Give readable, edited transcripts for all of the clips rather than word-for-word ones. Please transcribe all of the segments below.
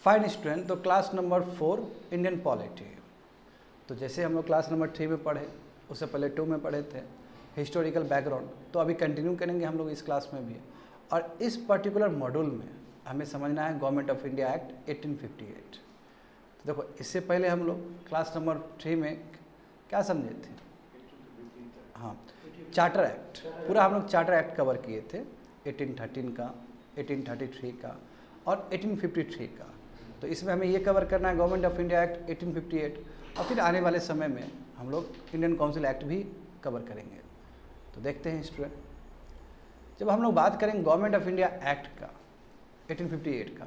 Fine student, तो class number 4 Indian polity. तो जैसे हम लोग क्लास नंबर 3 में पढ़े, उससे पहले 2 में पढ़े थे हिस्टोरिकल बैकग्राउंड, तो अभी कंटिन्यू करेंगे हम लोग इस क्लास में भी। और इस पर्टिकुलर मॉड्यूल में हमें समझना है गवर्नमेंट ऑफ इंडिया एक्ट 1858। तो देखो, इससे पहले हम लोग क्लास नंबर 3 में क्या समझे थे? हाँ, चार्टर एक्ट, पूरा हम लोग चार्टर एक्ट कवर किए थे, 1813 का, 1833 का और 1853 का। तो इसमें हमें ये कवर करना है गवर्नमेंट ऑफ इंडिया एक्ट 1858, और फिर आने वाले समय में हम लोग इंडियन काउंसिल एक्ट भी कवर करेंगे। तो देखते हैं स्टूडेंट, जब हम लोग बात करेंगे गवर्नमेंट ऑफ इंडिया एक्ट का 1858 का,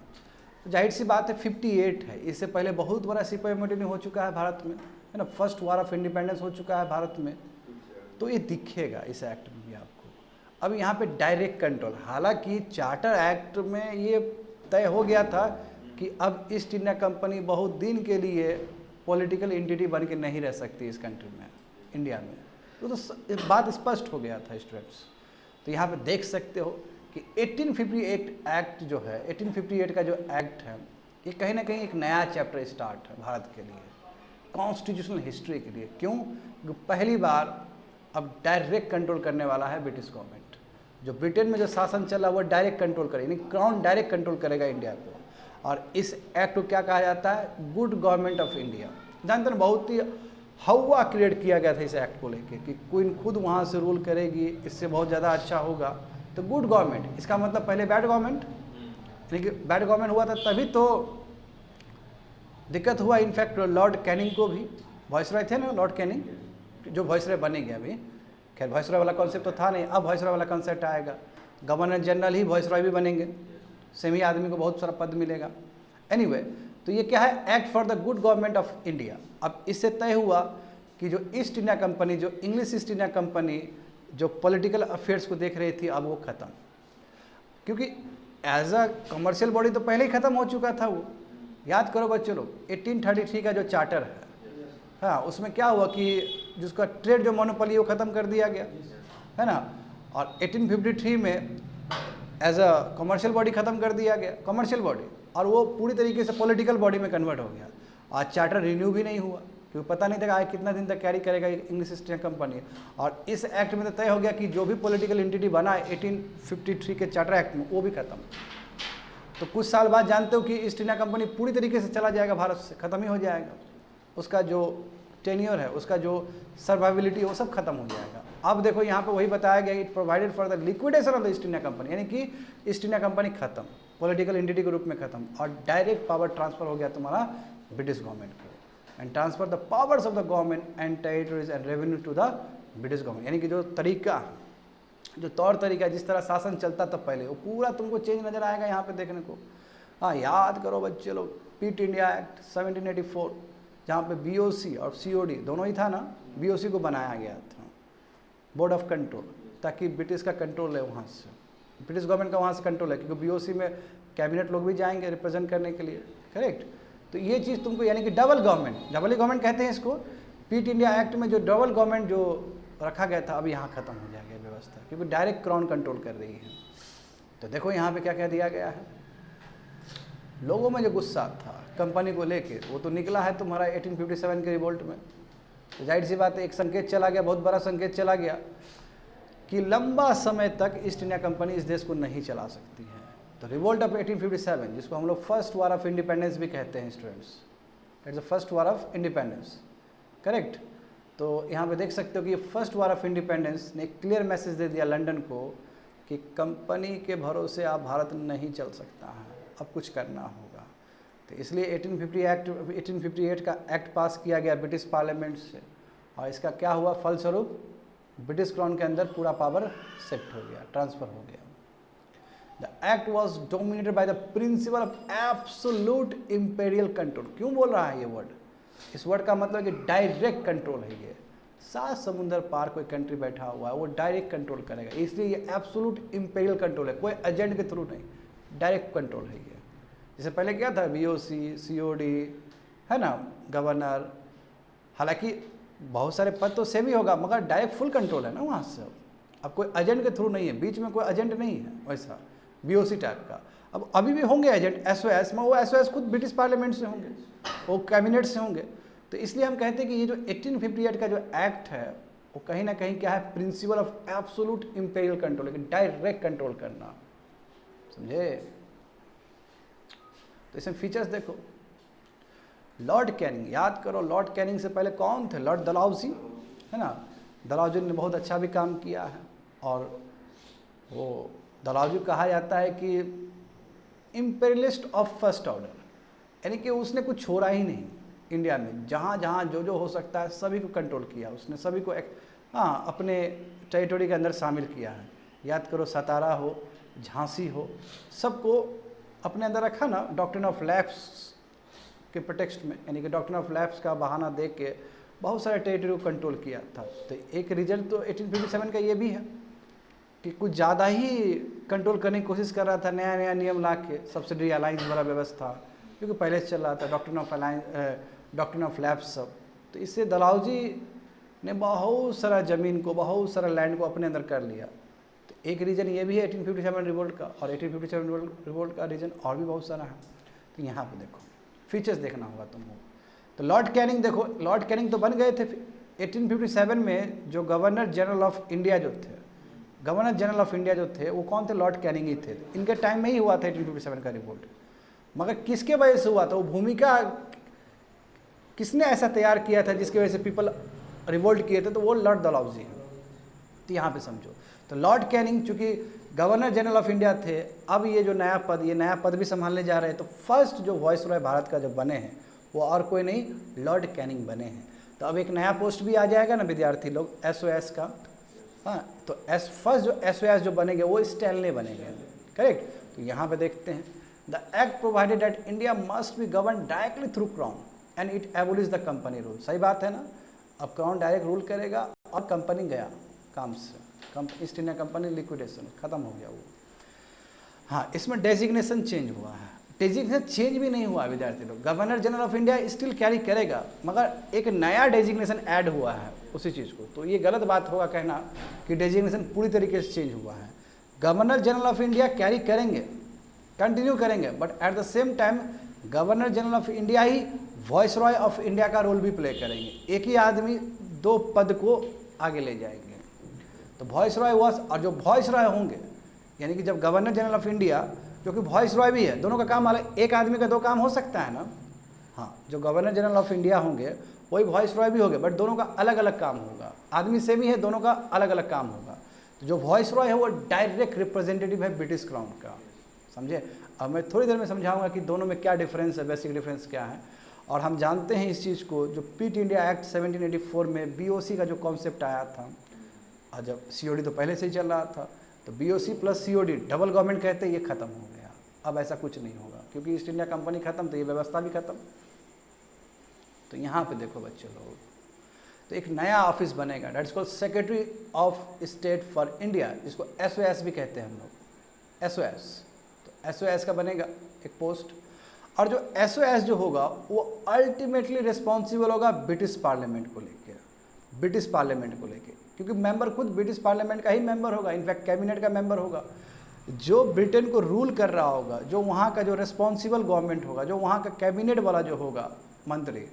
तो जाहिर सी बात है 58 है। इससे पहले बहुत बड़ा सिपाही म्यूटिनी हो चुका है भारत में, है ना, फर्स्ट वार ऑफ इंडिपेंडेंस हो चुका है भारत में। तो ये दिखेगा इस एक्ट में भी आपको। अब यहाँ पे डायरेक्ट कंट्रोल, हालांकि चार्टर एक्ट में ये तय हो गया था कि अब ईस्ट इंडिया कंपनी बहुत दिन के लिए पॉलिटिकल एंटिटी बन के नहीं रह सकती इस कंट्री में, इंडिया में। तो बात स्पष्ट हो गया था स्टूडेंट्स। तो यहाँ पे देख सकते हो कि 1858 एक्ट जो है, 1858 का जो एक्ट है, ये कहीं ना कहीं एक नया चैप्टर स्टार्ट है भारत के लिए, कॉन्स्टिट्यूशनल हिस्ट्री के लिए। क्यों? क्योंकि पहली बार अब डायरेक्ट कंट्रोल करने वाला है ब्रिटिश गवर्नमेंट। जो ब्रिटेन में जो शासन चला वो डायरेक्ट कंट्रोल करे, यानी क्राउन डायरेक्ट कंट्रोल करेगा इंडिया को। और इस एक्ट को क्या कहा जाता है? Good government of India. जानते हैं, बहुत ही हवा क्रिएट किया गया था इस एक्ट को लेके कि क्वीन खुद वहाँ से रूल करेगी, इससे बहुत ज़्यादा अच्छा होगा। तो गुड गवर्नमेंट, इसका मतलब पहले बैड गवर्नमेंट, यानी कि बैड गवर्नमेंट हुआ था तभी तो दिक्कत हुआ। इनफैक्ट लॉर्ड कैनिंग को भी, वॉइसरॉय थे ना लॉर्ड कैनिंग, जो वॉइसरॉय बनेंगे अभी, खैर वॉइसरॉय वाला कॉन्सेप्ट तो था नहीं, अब वॉइसरॉय वाला कॉन्सेप्ट आएगा। गवर्नर जनरल ही वॉइसरॉय भी बनेंगे, सेम ही आदमी को बहुत सारा पद मिलेगा। एनीवे, तो ये क्या है? Act for the good government of India. अब इससे तय हुआ कि जो ईस्ट इंडिया कंपनी, जो इंग्लिश ईस्ट इंडिया कंपनी जो पॉलिटिकल अफेयर्स को देख रही थी, अब वो ख़त्म। क्योंकि एज अ कमर्शियल बॉडी तो पहले ही ख़त्म हो चुका था वो। याद करो बच्चों लोग, 1833 का जो चार्टर है, हाँ, उसमें क्या हुआ कि जिसका ट्रेड जो मोनोपोली वो ख़त्म कर दिया गया, है ना। और 1853 में एज अ कमर्शियल बॉडी ख़त्म कर दिया गया, कमर्शियल बॉडी, और वो पूरी तरीके से पॉलिटिकल बॉडी में कन्वर्ट हो गया। आज चार्टर रिन्यू भी नहीं हुआ, क्योंकि पता नहीं था आगे कितना दिन तक कैरी करेगा इंग्लिश ईस्ट इंडिया कंपनी। और इस एक्ट में तो तय हो गया कि जो भी पॉलिटिकल एंटिटी बना है 1853 के चार्टर एक्ट में, वो भी खत्म। तो कुछ साल बाद जानते हो कि ईस्ट इंडिया कंपनी पूरी तरीके से चला जाएगा भारत से, ख़त्म ही हो जाएगा। उसका जो टेन्योर है, उसका जो सर्वाइबिलिटी, वो सब खत्म हो जाएगा। अब देखो यहाँ पे वही बताया गया, it provided for the liquidation of the East India company, यानी कि ईस्ट इंडिया कंपनी खत्म, पॉलिटिकल एंटिटी के रूप में खत्म, और डायरेक्ट पावर ट्रांसफर हो गया तुम्हारा ब्रिटिश गवर्नमेंट को। And transfer the powers of the government and territories and revenue to the British government, यानी कि जो तरीका, जो तौर तरीका, जिस तरह शासन चलता था पहले, वो पूरा तुमको चेंज नज़र आएगा यहाँ पे देखने को। हाँ, याद करो बच्चे लोग, पीट इंडिया एक्ट 1784, जहाँ पे बीओसी और सीओडी दोनों ही था ना, बीओसी को बनाया गया था, बोर्ड ऑफ कंट्रोल, ताकि ब्रिटिश का कंट्रोल है वहाँ से, ब्रिटिश गवर्नमेंट का वहाँ से कंट्रोल है, क्योंकि बीओसी में कैबिनेट लोग भी जाएंगे रिप्रेजेंट करने के लिए, करेक्ट। तो ये चीज़ तुमको, यानी कि डबल गवर्नमेंट, डबल गवर्नमेंट कहते हैं इसको। पीट इंडिया एक्ट में जो डबल गवर्नमेंट जो रखा गया था, अब यहाँ ख़त्म हो जाएगा व्यवस्था, क्योंकि डायरेक्ट क्राउन कंट्रोल कर रही है। तो देखो यहाँ पे क्या क्या दिया गया है। लोगों में जो गुस्सा था कंपनी को लेके, वो तो निकला है तुम्हारा 1857 के रिवोल्ट में। तो जाहिर सी बात है, एक संकेत चला गया, बहुत बड़ा संकेत चला गया कि लंबा समय तक ईस्ट इंडिया कंपनी इस देश को नहीं चला सकती है। तो रिवोल्ट ऑफ 1857, जिसको हम लोग फर्स्ट वार ऑफ इंडिपेंडेंस भी कहते हैं students, it's the first war of independence, correct. तो यहाँ पे देख सकते हो कि फर्स्ट वार ऑफ इंडिपेंडेंस ने एक क्लियर मैसेज दे दिया लंदन को कि कंपनी के भरोसे आप भारत नहीं चल सकता है, अब कुछ करना होगा। तो इसलिए 1858 का एक्ट पास किया गया ब्रिटिश पार्लियामेंट से, और इसका क्या हुआ फलस्वरूप, ब्रिटिश क्राउन के अंदर पूरा पावर शिफ्ट हो गया, ट्रांसफर हो गया। The act was dominated by the principle of absolute imperial control. क्यों बोल रहा है ये वर्ड? इस वर्ड का मतलब कि डायरेक्ट कंट्रोल है। ये 7 समुंदर पार कोई कंट्री बैठा हुआ है, वो डायरेक्ट कंट्रोल करेगा, इसलिए ये एब्सोल्यूट इंपेरियल कंट्रोल है, कोई एजेंट के थ्रू नहीं, डायरेक्ट कंट्रोल है ये। जैसे पहले क्या था, बीओसी, सीओडी, है ना, गवर्नर, हालांकि बहुत सारे पद तो सेम ही होगा, मगर डायरेक्ट फुल कंट्रोल है ना वहाँ से। अब कोई एजेंट के थ्रू नहीं है, बीच में कोई एजेंट नहीं है वैसा, बीओसी टाइप का। अब अभी भी होंगे एजेंट एसओएस में, वो एसओएस खुद ब्रिटिश पार्लियामेंट से होंगे, वो कैबिनेट से होंगे। तो इसलिए हम कहते हैं कि ये जो 1858 का जो एक्ट है वो कहीं ना कहीं क्या है, principle of absolute imperial control, direct control करना, समझे। तो इसमें फीचर्स देखो, लॉर्ड कैनिंग, याद करो लॉर्ड कैनिंग से पहले कौन थे, लॉर्ड डलहौजी, है ना। डलहौजी ने बहुत अच्छा भी काम किया है, और वो डलहौजी कहा जाता है कि इंपीरियलिस्ट ऑफ फर्स्ट ऑर्डर, यानी कि उसने कुछ छोड़ा ही नहीं इंडिया में, जहाँ जहाँ जो हो सकता है सभी को कंट्रोल किया उसने, सभी को अपने टेरिटरी के अंदर शामिल किया है। याद करो सतारा हो, झांसी हो, सबको अपने अंदर रखा ना, डॉक्ट्रिन ऑफ लैप्स के प्रोटेक्स्ट में, यानी कि डॉक्ट्रिन ऑफ लैप्स का बहाना दे के बहुत सारे टेरिटरी को कंट्रोल किया था। तो एक रिजल्ट तो 1857 का ये भी है कि कुछ ज़्यादा ही कंट्रोल करने की कोशिश कर रहा था, नया नया नियम ला के, सब्सिडी अलाइंस वाला व्यवस्था, क्योंकि पहले से चल रहा था डॉक्ट्रिन ऑफ लैप्स सब। तो इससे डलहौजी ने बहुत सारा ज़मीन को, बहुत सारा लैंड को अपने अंदर कर लिया। तो एक रीज़न ये भी है 1857 रिवोल्ट का, और 1857 रिवोल्ट का रीज़न और भी बहुत सारा है। तो यहाँ पे देखो फीचर्स देखना होगा तुमको। तो लॉर्ड कैनिंग देखो, लॉर्ड कैनिंग तो बन गए थे 1857 में, जो गवर्नर जनरल ऑफ इंडिया जो थे, गवर्नर जनरल ऑफ इंडिया जो थे वो कौन थे, लॉर्ड कैनिंग ही थे। इनके टाइम में ही हुआ था 1857 का रिवोल्ट। मगर किसके वजह से हुआ था, वो भूमिका किसने ऐसा तैयार किया था जिसकी वजह से पीपल रिवोल्ट किए थे, तो वो लॉर्ड डलहौजी हैं। तो यहाँ पे समझो, तो लॉर्ड कैनिंग चूँकि गवर्नर जनरल ऑफ इंडिया थे, अब ये जो नया पद भी संभालने जा रहे हैं। तो फर्स्ट जो वॉइस रॉय भारत का जो बने हैं वो और कोई नहीं, लॉर्ड कैनिंग बने हैं। तो अब एक नया पोस्ट भी आ जाएगा ना विद्यार्थी लोग, एसओएस का। हाँ, तो फर्स्ट जो एसओएस जो बनेंगे वो स्टैनले बनेंगे, करेक्ट। तो यहाँ पे देखते हैं, the act provided that India must be govern directly through crown and it abolish the company rule. सही बात है ना, अब क्राउन डायरेक्ट रूल करेगा और कंपनी गया काम से, ईस्ट इंडिया कंपनी लिक्विडेशन खत्म हो गया वो। हाँ, इसमें डेजिग्नेशन चेंज हुआ है, डेजिग्नेशन चेंज भी नहीं हुआ विद्यार्थी लोग, governor general of India still carry करेगा, मगर एक नया डेजिग्नेशन ऐड हुआ है उसी चीज़ को। तो ये गलत बात होगा कहना कि डेजिग्नेशन पूरी तरीके से चेंज हुआ है। Governor general of India carry करेंगे, कंटिन्यू करेंगे, but at the same time governor general of India he voice Roy of India का रोल भी प्ले करेंगे। एक ही आदमी दो पद को आगे ले जाएंगे। तो वॉइस रॉय और जो वॉइस रॉय होंगे, यानी कि जब गवर्नर जनरल ऑफ इंडिया जो कि वॉइस रॉय भी है, दोनों का काम अलग, एक आदमी का दो काम हो सकता है ना। हाँ, जो गवर्नर जनरल ऑफ इंडिया होंगे वही वॉइस रॉय भी होंगे, बट दोनों का अलग अलग काम होगा, आदमी सेम ही है, दोनों का अलग अलग काम होगा। तो जो वॉइस रॉय है वो डायरेक्ट रिप्रेजेंटेटिव है ब्रिटिश क्राउन का, समझे। अब मैं थोड़ी देर में समझाऊंगा कि दोनों में क्या डिफरेंस है, बेसिक डिफरेंस क्या है। और हम जानते हैं इस चीज़ को, जो पीट इंडिया एक्ट 1784 में बीओसी का जो कॉन्सेप्ट आया था, और जब सीओडी तो पहले से ही चल रहा था, तो BOC plus COD double government कहते हैं, ये खत्म हो गया। अब ऐसा कुछ नहीं होगा, क्योंकि ईस्ट इंडिया कंपनी खत्म तो ये व्यवस्था भी खत्म। तो यहाँ पे देखो बच्चे लोग, तो एक नया ऑफिस बनेगा, that is called secretary of state for India, जिसको एसओएस भी कहते हैं हम लोग, एसओएस। तो एसओएस का बनेगा एक पोस्ट, और जो एसओएस जो होगा वो अल्टीमेटली रिस्पॉन्सिबल होगा ब्रिटिश पार्लियामेंट को लेकर, ब्रिटिश पार्लियामेंट को लेकर, क्योंकि मेंबर खुद ब्रिटिश पार्लियामेंट का ही मेंबर होगा, इनफैक्ट कैबिनेट का मेंबर होगा। जो ब्रिटेन को रूल कर रहा होगा, जो वहाँ का जो रिस्पॉन्सिबल गवर्नमेंट होगा, जो वहाँ का कैबिनेट वाला जो होगा मंत्री,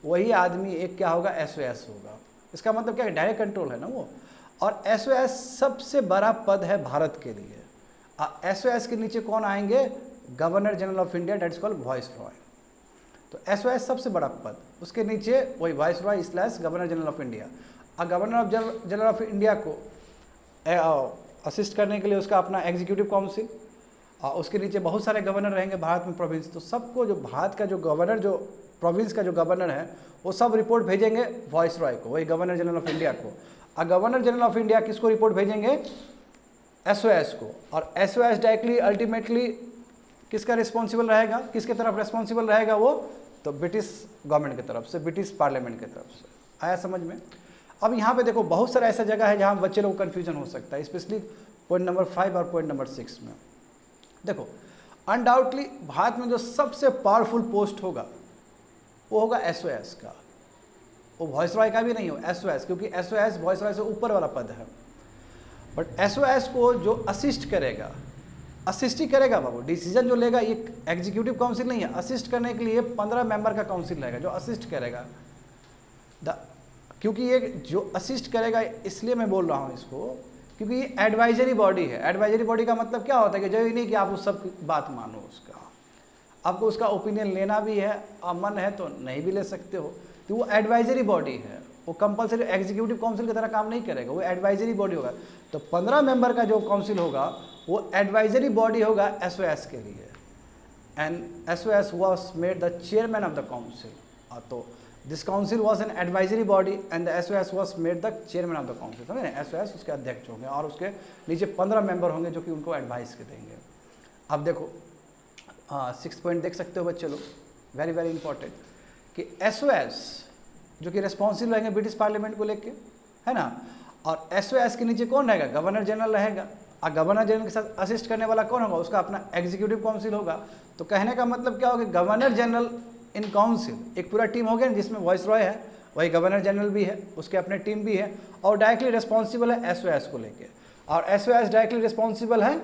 वही आदमी एक क्या होगा, एसओएस होगा। इसका मतलब क्या है, डायरेक्ट कंट्रोल है ना वो। और एसओएस सबसे बड़ा पद है भारत के लिए। एसओएस के नीचे कौन आएंगे, governor general of India, that is called viceroy. तो एसओएस सबसे बड़ा पद, उसके नीचे वही viceroy / governor general of India. और governor of general of India को असिस्ट करने के लिए उसका अपना एग्जीक्यूटिव काउंसिल, और उसके नीचे बहुत सारे गवर्नर रहेंगे भारत में, प्रोविंस। तो सबको जो भारत का जो गवर्नर, जो प्रोविंस का जो गवर्नर है, वो सब रिपोर्ट भेजेंगे वॉइस रॉय को, वही गवर्नर जनरल ऑफ इंडिया को। और गवर्नर जनरल ऑफ इंडिया किसको रिपोर्ट भेजेंगे, एसओएस को। और एसओएस डायरेक्टली अल्टीमेटली किसका रिस्पॉन्सिबल रहेगा, किसके तरफ रिस्पॉन्सिबल रहेगा वो, तो ब्रिटिश गवर्नमेंट की तरफ से, ब्रिटिश पार्लियामेंट की तरफ से। आया समझ में। अब यहाँ पे देखो बहुत सारा ऐसा जगह है जहाँ बच्चे लोग को कन्फ्यूजन हो सकता है, स्पेशली पॉइंट नंबर 5 और पॉइंट नंबर 6 में। देखो अनडाउटली भारत में जो सबसे पावरफुल पोस्ट होगा वो होगा एसओएस का, वो वॉइस रॉय का भी नहीं हो, एसओएस, क्योंकि एसओएस वॉइस रॉय से ऊपर वाला पद है। बट एसओएस को जो असिस्ट करेगा असिस्ट ही करेगा बाबू, डिसीजन जो लेगा ये एग्जीक्यूटिव काउंसिल नहीं है, असिस्ट करने के लिए 15 मेंबर का काउंसिल रहेगा जो असिस्ट करेगा। क्योंकि ये जो असिस्ट करेगा, इसलिए मैं बोल रहा हूँ इसको, क्योंकि ये एडवाइजरी बॉडी है। एडवाइजरी बॉडी का मतलब क्या होता है कि जरूरी नहीं कि आप उस सब बात मानो, उसका आपको उसका ओपिनियन लेना भी है और मन है तो नहीं भी ले सकते हो। तो वो एडवाइजरी बॉडी है, वो कंपलसरी एग्जीक्यूटिव काउंसिल की तरह काम नहीं करेगा, वो एडवाइजरी बॉडी होगा। तो 15 मेंबर का जो काउंसिल होगा वो एडवाइजरी बॉडी होगा एसओएस के लिए। And SOS was made the chairman of the council. तो this council was an advisory body and the SOS was made the chairman of the council. समझे ना, एसओएस उसके अध्यक्ष होंगे और उसके नीचे 15 मेंबर होंगे जो कि उनको एडवाइस के देंगे। अब देखो 6 पॉइंट देख सकते हो बच्चे लोग, वेरी वेरी इंपॉर्टेंट, कि एसओएस जो कि रिस्पॉन्सिबल रहेंगे ब्रिटिश पार्लियामेंट को लेके, है ना। और एसओएस के नीचे कौन रहेगा, गवर्नर जनरल रहेगा। और गवर्नर जनरल के साथ असिस्ट करने वाला कौन होगा, उसका अपना एग्जीक्यूटिव काउंसिल होगा। तो कहने का मतलब क्या होगा, गवर्नर जनरल इन काउंसिल, एक पूरा टीम हो गया जिसमें वॉइस रॉय है, वही गवर्नर जनरल भी है, उसके अपने टीम भी है, और डायरेक्टली रिस्पॉन्सिबल है एसओएस को लेके। और एसओएस डायरेक्टली रिस्पॉन्सिबल है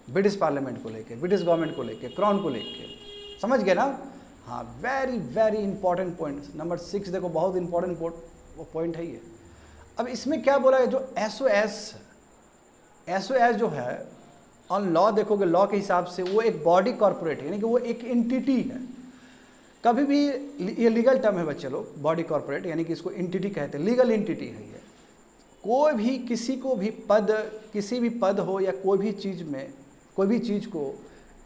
ब्रिटिश पार्लियामेंट को लेके, ब्रिटिश गवर्नमेंट को लेके, क्राउन को लेके। समझ गए ना। हाँ, very very important point number 6 देखो, बहुत इंपॉर्टेंट पॉइंट है ये। अब इसमें क्या बोला है, जो एसओएस जो है ऑन लॉ देखोगे, लॉ के हिसाब से वो एक बॉडी कॉर्पोरेट है, यानी कि वो एक एंटिटी है। कभी भी ये लीगल टर्म है बच्चे लोग, बॉडी कॉर्पोरेट, यानी कि इसको एंटिटी कहते हैं, लीगल एंटिटी है ये। कोई भी किसी को भी पद, किसी भी पद हो या कोई भी चीज़ में, कोई भी चीज़ को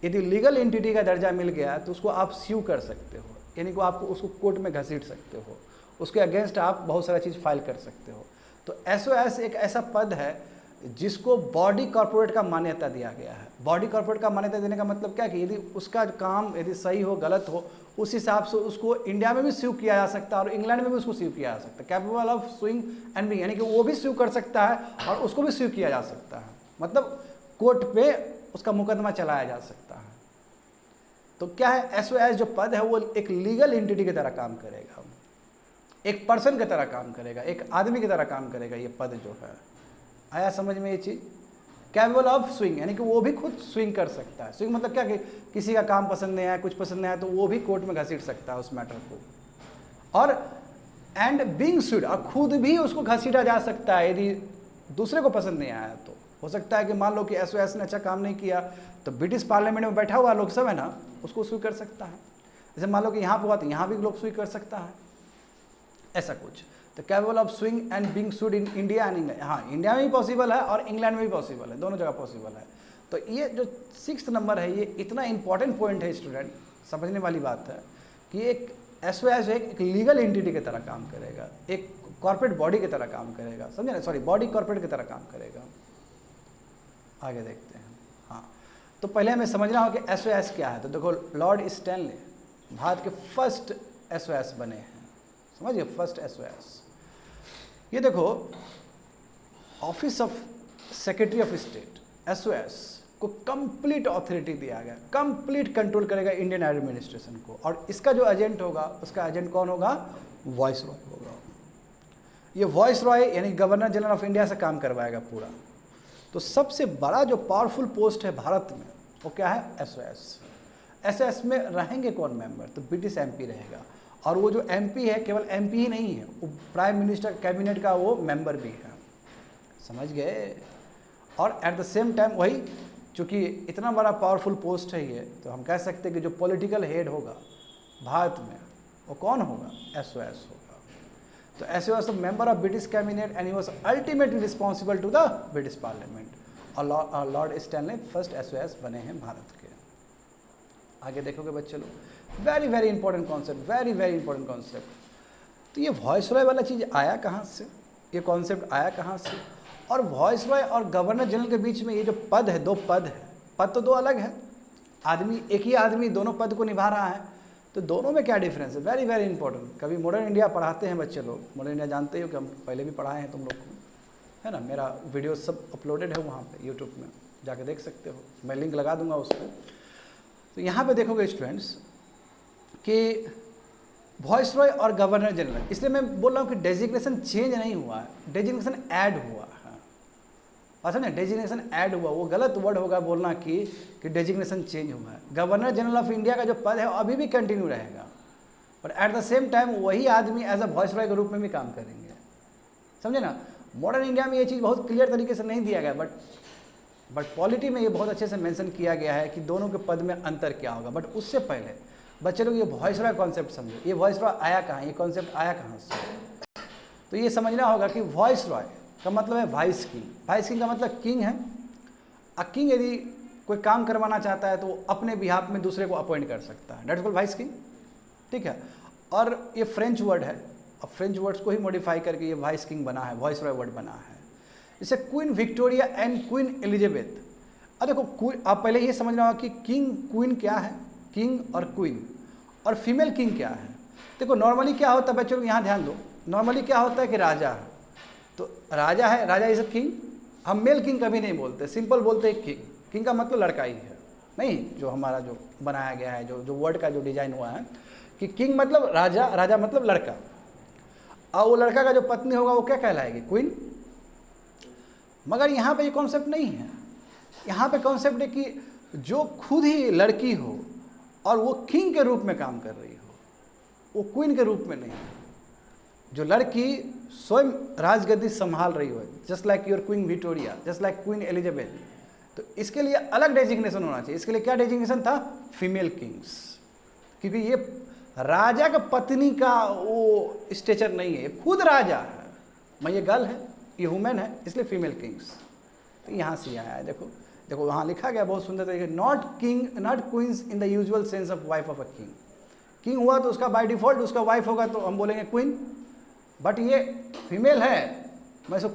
यदि लीगल एंटिटी का दर्जा मिल गया तो उसको आप स्यू कर सकते हो, यानी कि आपको उसको कोर्ट में घसीट सकते हो, उसके अगेंस्ट आप बहुत सारा चीज़ फाइल कर सकते हो। तो एसओएस एक ऐसा पद है जिसको बॉडी कॉर्पोरेट का मान्यता दिया गया है। बॉडी कॉर्पोरेट का मान्यता देने का मतलब क्या है कि यदि उसका काम यदि सही हो गलत हो, उस हिसाब से उसको इंडिया में भी स्यू किया जा सकता है और इंग्लैंड में भी उसको स्यू किया जा सकता है। Capable of suing and being, यानी कि वो भी स्यू कर सकता है और उसको भी स्यू किया जा सकता है, मतलब कोर्ट पे उसका मुकदमा चलाया जा सकता है। तो क्या है, एसओएस जो पद है वो एक लीगल एंटिटी की तरह काम करेगा, एक पर्सन की तरह काम करेगा, एक आदमी की तरह काम करेगा ये पद जो है। आया समझ में ये चीज़। कैपेबल ऑफ स्विंग, यानी कि वो भी खुद स्विंग कर सकता है। स्विंग मतलब क्या कि किसी का काम पसंद नहीं आया, कुछ पसंद नहीं आया, तो वो भी कोर्ट में घसीट सकता है उस मैटर को। और एंड बीइंग स्यूड, और खुद भी उसको घसीटा जा सकता है यदि दूसरे को पसंद नहीं आया। तो हो सकता है कि मान लो कि एसओएस ने अच्छा काम नहीं किया तो ब्रिटिश पार्लियामेंट में बैठा हुआ लोग सब है ना, उसको स्वी कर सकता है। जैसे मान लो कि यहाँ पर हुआ तो यहाँ भी लोग स्वी कर सकता है, ऐसा कुछ। तो capable of swing and being sued in India and England, हाँ इंडिया में भी पॉसिबल है और इंग्लैंड में भी पॉसिबल है, दोनों जगह पॉसिबल है। तो ये जो 6 नंबर है ये इतना इंपॉर्टेंट पॉइंट है स्टूडेंट, समझने वाली बात है कि एक एसओएस एक लीगल एंटिटी की तरह काम करेगा, एक कॉर्पोरेट बॉडी की तरह काम करेगा, समझे ना, सॉरी बॉडी कॉर्पोरेट की तरह काम करेगा। आगे देखते हैं। हाँ, तो पहले हमें समझना हो कि एसओएस क्या है। तो देखो, लॉर्ड स्टैनले भारत के फर्स्ट एसओएस बने हैं, समझिए, फर्स्ट एसओएस। ये देखो, office of secretary of state, SOS को कंप्लीट अथॉरिटी दिया गया, कंप्लीट कंट्रोल करेगा इंडियन एडमिनिस्ट्रेशन को। और इसका जो एजेंट होगा, उसका एजेंट कौन होगा, वॉइस रॉय होगा। ये वॉइस रॉय यानी गवर्नर जनरल ऑफ इंडिया से काम करवाएगा पूरा। तो सबसे बड़ा जो पावरफुल पोस्ट है भारत में वो क्या है, एसओएस। एसओएस में रहेंगे कौन मेंबर, तो ब्रिटिश एमपी रहेगा। और वो जो एमपी है केवल एमपी ही नहीं है, वो प्राइम मिनिस्टर कैबिनेट का वो मेंबर भी है, समझ गए। और एट द सेम टाइम वही, चूँकि इतना बड़ा पावरफुल पोस्ट है ये, तो हम कह सकते हैं कि जो पॉलिटिकल हेड होगा भारत में वो कौन होगा, एसओएस होगा। तो SOS member of British cabinet and he was ultimately responsible to the British parliament. और लॉर्ड स्टैनले फर्स्ट एसओएस बने हैं भारत के। आगे देखोगे बच्चे लोग, very very important concept, very very important concept. तो ये वॉइस रॉय वाला चीज़ आया कहाँ से, ये कॉन्सेप्ट आया कहाँ से। और वॉइस रॉय और गवर्नर जनरल के बीच में ये जो पद है, 2 पद है, पद तो 2 अलग है, आदमी एक ही आदमी दोनों पद को निभा रहा है, तो दोनों में क्या डिफरेंस है, वेरी वेरी इंपॉर्टेंट। कभी मॉडर्न इंडिया पढ़ाते हैं बच्चे लोग, मॉडर्न इंडिया जानते ही हो कि हम पहले भी पढ़ाए हैं तुम लोग को, है ना। मेरा वीडियो सब अपलोडेड है वहाँ पे यूट्यूब में, जाके देख सकते हो, मैं लिंक लगा दूंगा उस पर। तो यहाँ पे देखोगे स्टूडेंट्स कि वॉइस रॉय और गवर्नर जनरल, इसलिए मैं बोल रहा हूँ कि डेजिग्नेशन चेंज नहीं हुआ है, डेजिग्नेशन ऐड हुआ है। बात समझे, डेजिग्नेशन ऐड हुआ, वो गलत वर्ड होगा बोलना कि डेजिग्नेशन चेंज हुआ है। गवर्नर जनरल ऑफ इंडिया का जो पद है वो अभी भी कंटिन्यू रहेगा, but at the same time वही आदमी एज अ वॉइसरॉय के रूप में भी काम करेंगे, समझे ना। मॉडर्न इंडिया में ये चीज़ बहुत क्लियर तरीके से नहीं दिया गया, बट पॉलिटी में ये बहुत अच्छे से मेंशन किया गया है कि दोनों के पद में अंतर क्या होगा। बट उससे पहले बच्चे लोग ये वॉइसरॉय कॉन्सेप्ट समझो, ये वॉइसरॉय आया कहाँ, ये कॉन्सेप्ट आया कहाँ से। तो ये समझना होगा कि वॉइसरॉय का मतलब है वाइस किंग। वाइस किंग का मतलब किंग है। किंग यदि कोई काम करवाना चाहता है तो वो अपने बिहाफ में दूसरे को अपॉइंट कर सकता है, डेट्स कॉल्ड वाइस किंग, ठीक है। और ये फ्रेंच वर्ड है, अब फ्रेंच वर्ड्स को ही मॉडिफाई करके ये वाइस किंग बना है, वॉइसरॉय वर्ड बना है। जैसे queen Victoria and queen Elizabeth. अब देखो आप पहले ये समझना होगा कि किंग क्वीन क्या है, किंग और क्वीन, और फीमेल किंग क्या है। देखो नॉर्मली क्या होता है बच्चों, यहाँ ध्यान दो, नॉर्मली क्या होता है कि राजा है, तो राजा है, राजा इज अ किंग। हम मेल किंग कभी नहीं बोलते, सिंपल बोलते हैं किंग। किंग का मतलब लड़का ही है, नहीं जो हमारा जो बनाया गया है, जो वर्ड का जो डिजाइन हुआ है कि किंग मतलब राजा, राजा मतलब लड़का, और वो लड़का का जो पत्नी होगा वो क्या कहलाएगी, क्वीन। मगर यहाँ पे ये कॉन्सेप्ट नहीं है, यहाँ पे कॉन्सेप्ट है कि जो खुद ही लड़की हो और वो किंग के रूप में काम कर रही हो, वो क्वीन के रूप में नहीं। जो लड़की स्वयं राजगद्दी संभाल रही हो, just like your queen Victoria, just like queen Elizabeth, तो इसके लिए अलग डेजिग्नेशन होना चाहिए। इसके लिए क्या डेजिग्नेशन था, फीमेल किंग्स, क्योंकि ये राजा का पत्नी का वो स्टेचर नहीं है, खुद राजा है, मैं ये गर्ल है, ये वुमेन है, इसलिए फीमेल किंग्स। तो यहाँ से आया है, देखो देखो वहाँ लिखा गया बहुत सुंदर तरीके, not king not queens in the usual sense of wife of a king. King हुआ तो उसका बाय डिफॉल्ट उसका वाइफ होगा तो हम बोलेंगे क्वीन, बट ये फीमेल है, मैं इसको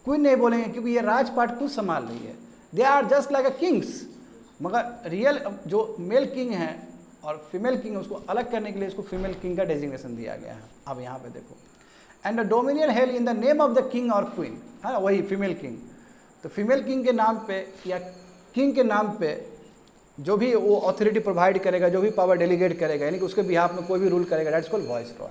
क्वीन नहीं बोलेंगे क्योंकि ये राजपाट खुद संभाल रही है। They are just like a kings, मगर रियल जो मेल किंग है और फीमेल किंग है उसको अलग करने के लिए इसको फीमेल किंग का डेजिग्नेशन दिया गया है। अब यहाँ पे देखो, and the dominion hello in the name of the king और क्वीन, है ना, वही फीमेल किंग। तो फीमेल किंग के नाम पे या किंग के नाम पे जो भी वो अथॉरिटी प्रोवाइड करेगा, जो भी पावर डेलीगेट करेगा, यानी कि उसके बिहाफ में कोई भी रूल करेगा, दैट्स कॉल्ड वॉइसरॉय।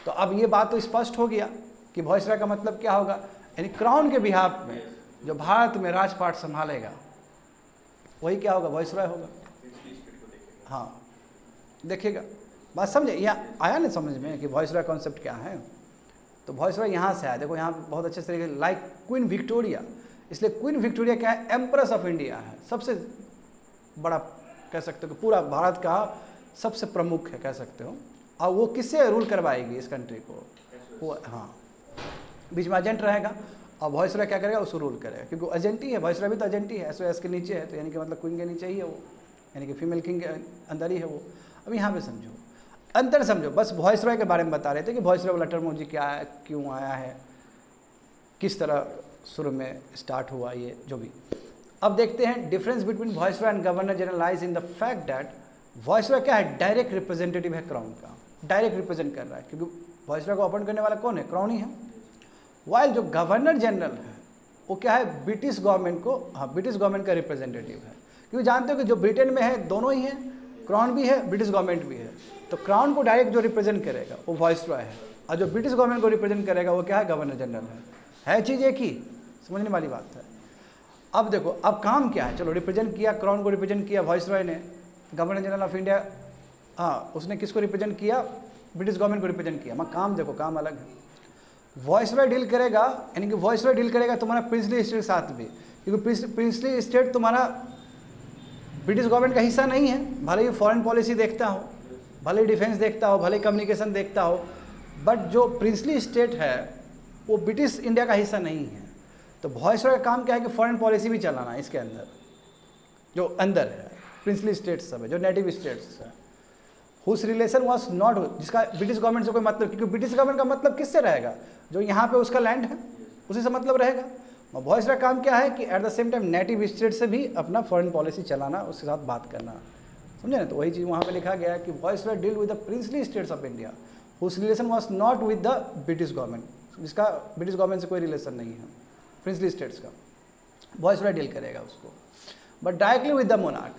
तो अब ये बात तो स्पष्ट हो गया कि वॉइसरॉय का मतलब क्या होगा, यानी क्राउन के बिहाफ में जो भारत में राजपाट संभालेगा वही क्या होगा, वॉइसरॉय होगा। हाँ देखिएगा, बात समझे, यहाँ आया ना समझ में कि वॉइसरॉय कॉन्सेप्ट क्या है। तो वॉइसरॉय यहाँ से आया, देखो यहाँ बहुत अच्छे तरीके, लाइक क्वीन विक्टोरिया, इसलिए क्वीन विक्टोरिया क्या है, एम्प्रेस ऑफ इंडिया है, सबसे बड़ा कह सकते हो कि पूरा भारत का सबसे प्रमुख है कह सकते हो। और वो किससे रूल करवाएगी इस कंट्री को, वो हाँ बीच में एजेंट रहेगा और वॉइसरॉय क्या करेगा, उसको रूल करेगा, क्योंकि वो एजेंट ही है, वॉइसरॉय भी तो एजेंट ही है, एस के नीचे है, तो यानी कि मतलब क्वीन के नीचे ही है वो, यानी कि फीमेल किंग के अंदर ही है वो। अब यहाँ पे समझो, अंतर समझो, बस वॉइसरॉय के बारे में बता रहे थे कि वॉइसरॉय वाला टर्मोलॉजी क्या है, क्यों आया है, किस तरह शुरू में स्टार्ट हुआ, ये जो भी। अब देखते हैं difference between viceroy and governor general lies in the fact that viceroy क्या है, डायरेक्ट रिप्रेजेंटेटिव है क्राउन का, डायरेक्ट रिप्रेजेंट कर रहा है, क्योंकि वॉइसरॉय को अपॉइंट करने वाला कौन है, क्राउन ही है। वाइल जो गवर्नर जनरल है वो क्या है, ब्रिटिश गवर्नमेंट को, हाँ ब्रिटिश गवर्नमेंट का रिप्रेजेंटेटिव है, क्योंकि जानते हो कि जो ब्रिटेन में है दोनों ही हैं, क्राउन भी है ब्रिटिश गवर्नमेंट भी है, तो क्राउन को डायरेक्ट जो रिप्रेजेंट करेगा वो वॉइसरॉय है, और जो ब्रिटिश गवर्नमेंट को रिप्रेजेंट करेगा वो क्या है, गवर्नर जनरल है चीज़ एक ही, समझने वाली बात है। अब देखो अब काम क्या है, चलो रिप्रेजेंट किया, क्राउन को रिप्रेजेंट किया वॉइसरॉय ने, गवर्नर जनरल ऑफ इंडिया हाँ उसने किसको रिप्रेजेंट किया, ब्रिटिश गवर्नमेंट को रिप्रेजेंट किया, मगर काम देखो काम अलग है। वॉइसरॉय डील करेगा, यानी कि वॉइसरॉय डील करेगा तुम्हारा प्रिंसली स्टेट के साथ भी, क्योंकि प्रिंसली स्टेट तुम्हारा ब्रिटिश गवर्नमेंट का हिस्सा नहीं है, भले ही फॉरेन पॉलिसी देखता हो, भले ही डिफेंस देखता हो, भले ही कम्युनिकेशन देखता हो, बट जो प्रिंसली स्टेट है वो ब्रिटिश इंडिया का हिस्सा नहीं है। तो वॉइसरॉय का काम क्या है कि फॉरेन पॉलिसी भी चलाना है इसके अंदर, जो अंदर है प्रिंसली स्टेट्स सब है, जो नेटिव स्टेट्स है, हुस रिलेशन वॉज नॉट, जिसका ब्रिटिश गवर्नमेंट से कोई मतलब, क्योंकि ब्रिटिश गवर्नमेंट का मतलब किससे रहेगा, जो यहाँ पे उसका लैंड है उसी से मतलब रहेगा। वॉइसरॉय का काम क्या है कि at the same time native state से भी अपना फॉरेन पॉलिसी चलाना, उसके साथ बात करना, समझे ना। तो वही चीज़ वहाँ पे लिखा गया है कि viceroy deal with the princely states of India whose relation was not with the British government, जिसका ब्रिटिश गवर्नमेंट से कोई रिलेशन नहीं है, प्रिंसली स्टेट्स का वॉइसरॉय डील करेगा उसको, but directly with the monarch,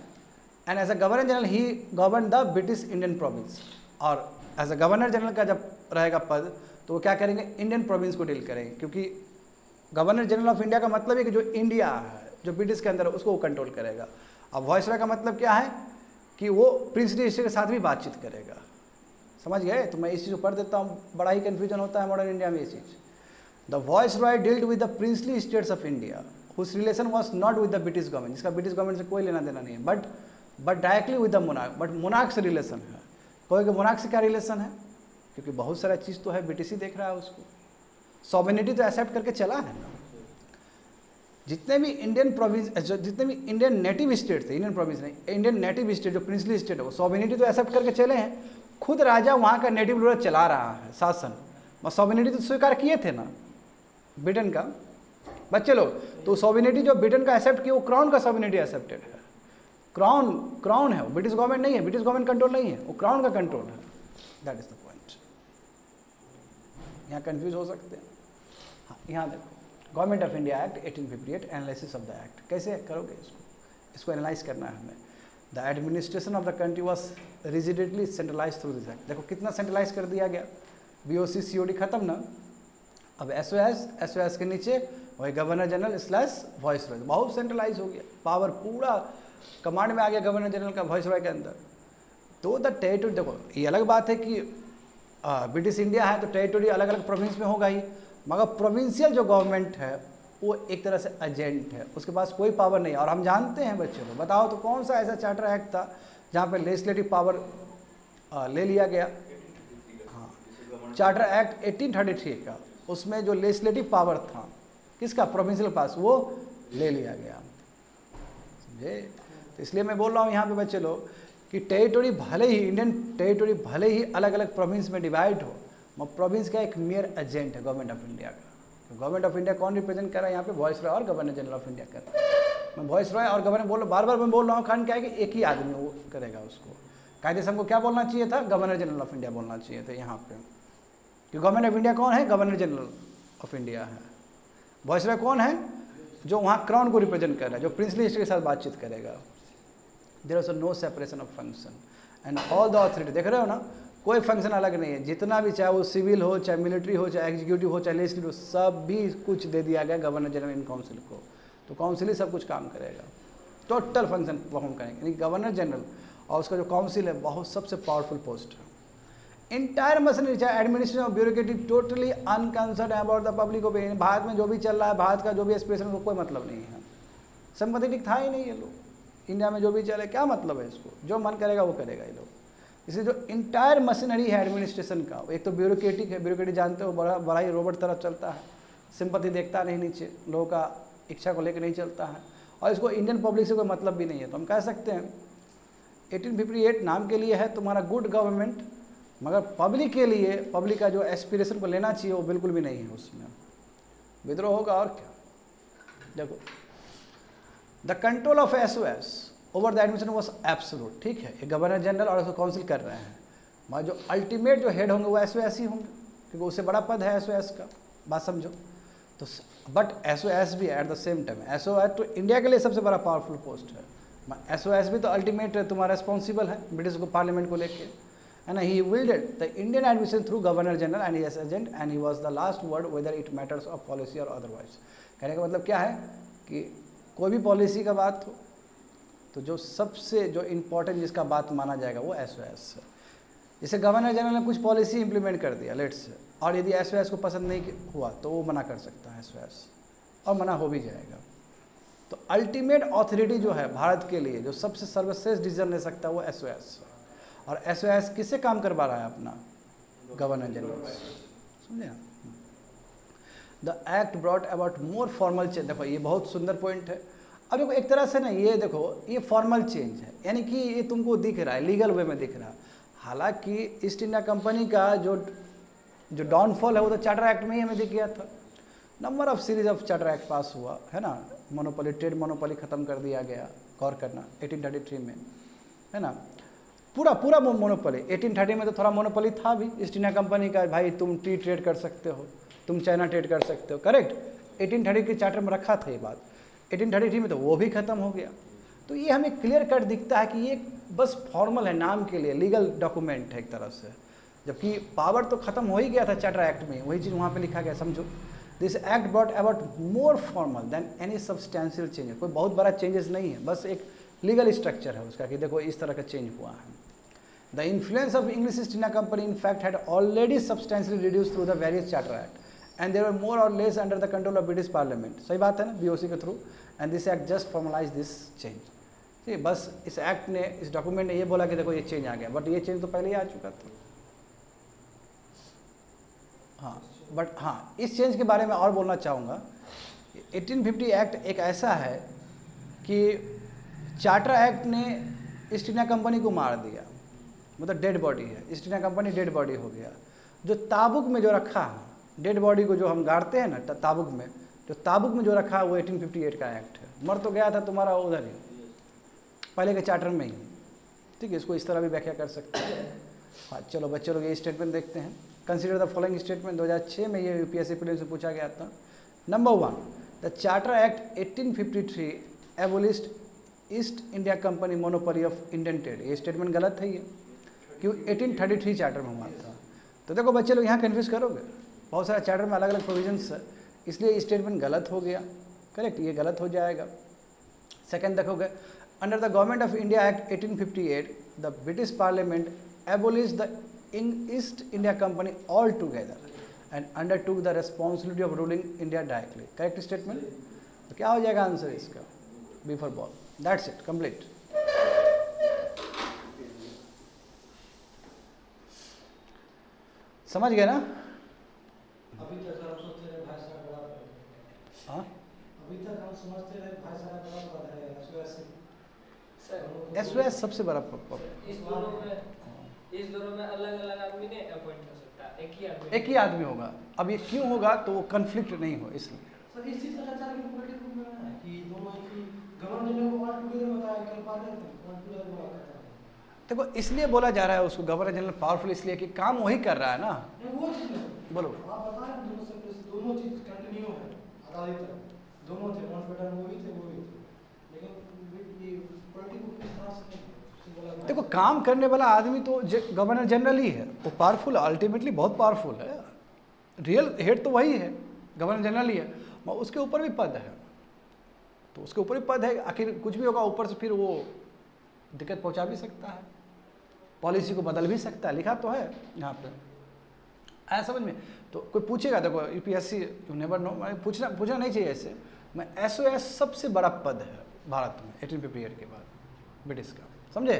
and as a governor general he govern the British Indian province. और as a governor general का जब रहेगा पद तो वो क्या करेंगे, इंडियन प्रोविंस को डील करेंगे, क्योंकि गवर्नर जनरल ऑफ इंडिया का मतलब है कि जो इंडिया है, जो ब्रिटिश के अंदर है, उसको वो कंट्रोल करेगा। अब वॉइसरॉय का मतलब क्या है कि वो प्रिंसली स्टेट के साथ भी बातचीत करेगा। समझ गए? तो मैं इस चीज़ को पढ़ देता हूँ, बड़ा ही कन्फ्यूजन होता है मॉडर्न इंडिया में ये चीज़। The viceroy dealt with the princely states of India whose relation was not with the British government, जिसका ब्रिटिश गवर्नमेंट से कोई लेना देना नहीं है, but directly with the monarch, but monarch से रिलेशन है। कोई के मोनार्क से क्या रिलेशन है? क्योंकि बहुत सारा चीज़ तो है, ब्रिटिश ही देख रहा है उसको, सॉवरेनिटी तो एक्सेप्ट करके चला है ना। जितने भी इंडियन प्रोविंस, जितने भी इंडियन नेटिव स्टेट थे, इंडियन प्रोविंस नहीं, इंडियन नेटिव स्टेट जो प्रिंसली स्टेट है, वो सॉवरेनिटी तो एक्सेप्ट करके चले हैं। खुद राजा वहाँ का नेटिव रूलर चला रहा है शासन, और सॉवरेनिटी तो स्वीकार किए थे ना ब्रिटेन का बच्चे लोग। तो सॉवरेनिटी जो ब्रिटेन का एक्सेप्ट किया, वो क्राउन का सॉवरेनिटी एक्सेप्टेड है। क्राउन है, वो ब्रिटिश गवर्नमेंट नहीं है, ब्रिटिश गवर्नमेंट कंट्रोल नहीं है, वो क्राउन का कंट्रोल है। That is the point. यहाँ कंफ्यूज हो सकते हैं। हाँ, यहाँ देखो, government of India act 1858, analysis of the act. कैसे करोगे इसको एनालाइज करना है हमें। The administration of the country was rigidly centralise through this act. देखो कितना सेंट्रलाइज कर दिया गया, BOC COD खत्म ना। अब SOS के नीचे वही गवर्नर जनरल स्लैश वॉइसरॉय, बहुत सेंट्रलाइज हो गया, पावर पूरा कमांड में आ गया गवर्नर जनरल का वॉइसरॉय के अंदर। तो द टेरिटरी, देखो ये अलग बात है कि ब्रिटिश इंडिया है तो टेरिटरी अलग अलग प्रोविंस में होगा ही, मगर प्रोविंशियल जो गवर्नमेंट है वो एक तरह से एजेंट है, उसके पास कोई पावर नहीं है। और हम जानते हैं बच्चों को, बताओ तो कौन सा ऐसा चार्टर एक्ट था जहाँ पे लेजिस्लेटिव पावर ले लिया गया? हाँ, चार्टर एक्ट 1833 का, उसमें जो लेजिस्लेटिव पावर था किसका, प्रोविंशियल पास, वो ले लिया गया। समझे? तो इसलिए मैं बोल रहा हूँ यहाँ पे बच्चे लोग कि टेरिटरी भले ही, इंडियन टेरिटरी भले ही अलग अलग प्रोविंस में डिवाइड हो, मगर प्रोविंस का एक मेयर एजेंट है गवर्नमेंट ऑफ इंडिया का। तो गवर्नमेंट ऑफ इंडिया कौन रिप्रेजेंट कर रहा है यहाँ पे? वॉइसरॉय और गवर्नर जनरल ऑफ इंडिया कर रहा है। मैं वॉइसरॉय और गवर्नर बोल, बार बार मैं बोल रहा हूँ, कारण क्या है कि एक ही आदमी वो करेगा उसको। कायदे से हमको क्या बोलना चाहिए था? गवर्नर जनरल ऑफ इंडिया बोलना चाहिए था यहाँ पे। कि गवर्नमेंट ऑफ इंडिया कौन है? गवर्नर जनरल ऑफ इंडिया है। वॉइसरॉय कौन है? जो वहाँ क्राउन को रिप्रेजेंट कर रहा है, जो प्रिंसली स्टेट के साथ बातचीत करेगा। There is no separation of function and all the authority, देख रहे हो ना, कोई फंक्शन अलग नहीं है। जितना भी, चाहे वो सिविल हो, चाहे मिलिट्री हो, चाहे एग्जीक्यूटिव हो, चाहे लेजिस्लेटिव हो, सब भी कुछ दे दिया गया गवर्नर जनरल इन काउंसिल को। तो काउंसिल ही सब कुछ काम करेगा, टोटल फंक्शन परफॉर्म करेंगे। यानी गवर्नर जनरल और उसका जो काउंसिल है, बहुत सबसे पावरफुल पोस्ट है। इंटायर मशीनरी, चाहे एडमिनिस्ट्रेशन और bureaucratic, totally unconcern about the public opinion. Bharat में जो भी चल रहा है, भारत का जो भी एस्पिरेशन, उसको कोई मतलब नहीं है। सिंपैथेटिक था ही नहीं ये लोग। इंडिया में जो भी चले, क्या मतलब है इसको? जो मन करेगा वो करेगा ये लोग। इसलिए जो इंटायर मशीनरी है एडमिनिस्ट्रेशन का, एक तो ब्यूरोक्रेटिक है, ब्यूरोक्रेटिक जानते हो, बड़ा ही रोबोट तरफ चलता है, सिंपैथी देखता नहीं नीचे, लोगों का इच्छा को लेकर नहीं चलता है, और इसको इंडियन पब्लिक से कोई मतलब भी नहीं है। तो हम कह सकते हैं 1858 नाम के लिए है तुम्हारा गुड गवर्नमेंट, मगर पब्लिक के लिए, पब्लिक का जो एस्पिरेशन को लेना चाहिए वो बिल्कुल भी नहीं है, उसमें विद्रोह होगा और क्या। देखो, the control of SOS over the administration was absolute. ठीक है, ये गवर्नर जनरल और उसको काउंसिल कर रहे हैं, मगर जो अल्टीमेट जो हेड होंगे वो SOS ही होंगे, क्योंकि उससे बड़ा पद है SOS का। बात समझो तो। बट SOS भी at the same time, SOS तो इंडिया के लिए सबसे बड़ा पावरफुल पोस्ट है, SOS भी तो अल्टीमेट तुम्हारा रिस्पॉन्सिबल है ब्रिटिश को पार्लियामेंट को लेके, है ना। ही wielded the Indian administration through Governor General and his agent, and he was the last word whether it matters of policy or otherwise। कहने का मतलब क्या है कि कोई भी पॉलिसी का बात हो तो जो सबसे जो इम्पोर्टेंट जिसका बात माना जाएगा वो SOS है। जैसे गवर्नर जनरल ने कुछ पॉलिसी इंप्लीमेंट कर दिया लेट्स से, और यदि SOS को पसंद नहीं हुआ तो वो मना कर सकता है SOS, और मना हो भी जाएगा। तो अल्टीमेट ऑथोरिटी जो है भारत के लिए, जो सबसे सर्वश्रेष्ठ डिसीजन ले सकता है वो SOS है। और SOS किससे काम करवा रहा है अपना? गवर्नर जनरल, समझे ना। The act brought about more formal change. देखो ये बहुत सुंदर पॉइंट है। अब देखो एक तरह से ना, ये देखो ये फॉर्मल चेंज है, यानी कि ये तुमको दिख रहा है, लीगल वे में दिख रहा है। हालांकि ईस्ट इंडिया कंपनी का जो डाउनफॉल है वो तो चार्टर एक्ट में ही हमें दिख गया था। Number of series of charter act पास हुआ है ना, मोनोपोली, ट्रेड मोनोपोली ख़त्म कर दिया गया, गौर करना 1833 में, है ना। पूरा मोनोपोली। 1830 में तो थोड़ा मोनोपोली था भी ईस्ट इंडिया कंपनी का, भाई तुम टी ट्रेड कर सकते हो, तुम चाइना ट्रेड कर सकते हो, करेक्ट। 1830 के चार्टर में रखा था ये बात। 1833 में तो वो भी ख़त्म हो गया। तो ये हमें क्लियर कट दिखता है कि ये बस फॉर्मल है, नाम के लिए लीगल डॉक्यूमेंट है एक तरह से, जबकि पावर तो ख़त्म हो ही गया था चार्टर एक्ट में। वही चीज़ वहाँ पे लिखा गया, समझो। This act brought about more formal than any substantial change. कोई बहुत बड़ा चेंजेस नहीं है, बस एक लीगल स्ट्रक्चर है उसका कि देखो इस तरह का चेंज हुआ है। The influence of English East India company in fact had already substantially reduce through the various charter act and there were more or less under the control of British parliament. सही बात है ना, BOC के through, and this act just formalise this change. ठीक है, बस इस act ने, इस डॉक्यूमेंट ने ये बोला कि देखो ये चेंज आ गया, बट ये चेंज तो पहले ही आ चुका था। हाँ, बट हाँ, इस चेंज के बारे में और बोलना चाहूँगा। 1850 एक्ट एक ऐसा है कि चार्टर एक्ट ने ईस्ट इंडिया कंपनी को मार दिया, मतलब डेड बॉडी है, east India company dead body हो गया। जो ताबुक में जो रखा है, डेड बॉडी को जो हम गाड़ते हैं ना ताबुक में, जो ताबुक में जो रखा है वो 1858 का एक्ट है। मर तो गया था तुम्हारा उधर ही, पहले के चार्टर में ही। ठीक है, इसको इस तरह भी व्याख्या कर सकते हैं। हाँ चलो बच्चे लोग ये स्टेटमेंट देखते हैं। Consider the following statement. 2006 में ये यूपीएससी प्रीलिम्स से पूछा गया था। Number 1, the charter act 1853 एबोलिश्ड east India company monopoly of Indian trade. ये स्टेटमेंट गलत है, ये क्यों 1833 चार्टर में हुआ था। तो देखो बच्चे लोग यहाँ कन्फ्यूज करोगे, बहुत सारे चार्टर में अलग अलग प्रोविजंस है, इसलिए स्टेटमेंट गलत हो गया। करेक्ट, ये गलत हो जाएगा। सेकंड देखोगे, under the government of India act 1858 the British parliament abolish the East India company all together and undertook the responsibility of ruling India directly. Correct statement. तो क्या हो जाएगा आंसर इसका? B for ball. That's it, complete. समझ गए ना? अभी तक हम सोचते रहे भाई साहब बड़ा पद है। हाँ, अभी तक हम समझते रहे भाई साहब बड़ा पद है, एसओएस सबसे बड़ा इस दोनों में अलग अलग आदमी नहीं अपॉइंट कर सकता, एक ही आदमी होगा। अब ये क्यों होगा? तो वो कन्फ्लिक्ट नहीं हो इसलिए। सर इस चीज का चर्चा की पॉलिटिक्स में है कि दोनों की गवर्नर ने ऑल टुगेदर बताया कि पार्टनर ऑल टुगेदर हुआ करता है। देखो इसलिए बोला जा रहा है उसको गवर्नर जनरल पावरफुल, इसलिए कि काम वही कर रहा है ना। नहीं वो चीज नहीं, बोलो। आप बता रहे हैं दोनों चीज कंटिन्यू है अदालत तक, दोनों थे, वन फेडरल वो भी थे, लेकिन ये पॉलिटिक्स किस तरह से नहीं। देखो काम करने वाला आदमी तो गवर्नर जनरल ही है, वो पावरफुल, अल्टीमेटली बहुत पावरफुल है। रियल हेड तो वही है, गवर्नर जनरल ही है, उसके ऊपर भी पद है। तो उसके ऊपर भी पद है, आखिर कुछ भी होगा ऊपर से फिर वो दिक्कत पहुंचा भी सकता है, पॉलिसी को बदल भी सकता है, लिखा तो है यहाँ पे। आया समझ में? तो कोई पूछेगा, देखो यूपीएससी यू नेवर नो, पूछना नहीं चाहिए ऐसे। मैं एसओएस सबसे बड़ा पद है भारत में 1858 के बाद ब्रिटिश का, समझे?